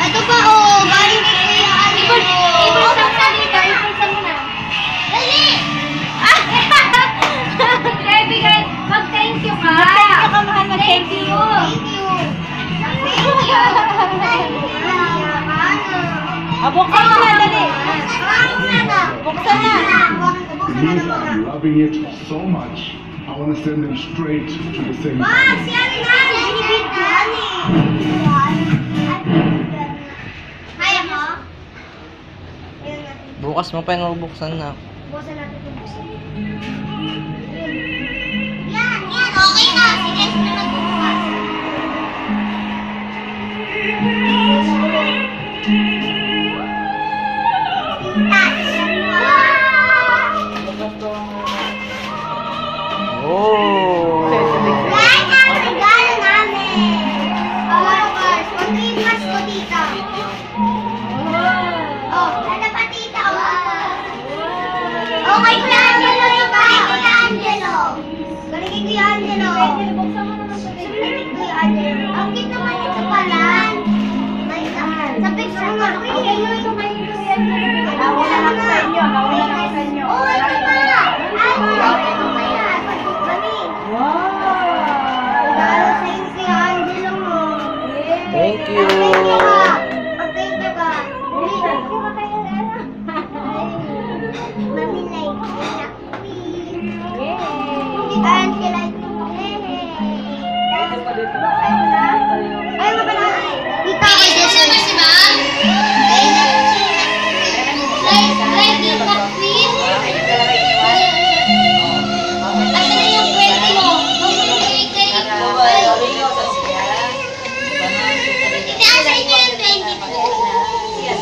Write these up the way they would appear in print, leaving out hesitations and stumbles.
Ito pa, oh, galing kay Kuya Angelo. Ibon sa dito, ibon sa muna. Dali! Kaibigan, mag-thank you ka. Mag-thank you ka, mahal. Mag-thank you. Thank you. Buksan mo na, dali. Buksan na. I'm loving it so much. I want to send them straight to the same place. Bukas mo pa yung buksan na. Bukasan natin ito. Yan, okay na. Sige, sino magbubukas? Oh! Yan ang regalo namin. Of course, mag-Christmas ko, tita. Oh, ano pa, tita? Oh, kay Kuya Angelo yung kay Kuya Angelo. Galing kay Kuya Angelo. Buksan mo naman sa Kuya Angelo. Ang cute naman ito pala. Sa picture mo. Okay, ito kay Kuya Angelo. Nawala lang sa inyo. Nawala lang sa inyo. Oh, ito pa. Ito pa yan. Mami. Wow. Regalo sa inyo Kuya Angelo mo. Thank you. Thank you ka. Thank you ka kayo. Mami like and she like ay mabala ika kay Jesse ba si ma'am like yung McQueen asa na yung 20 mo iti asa inyo yung 20 mo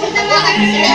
punta mo kasi sila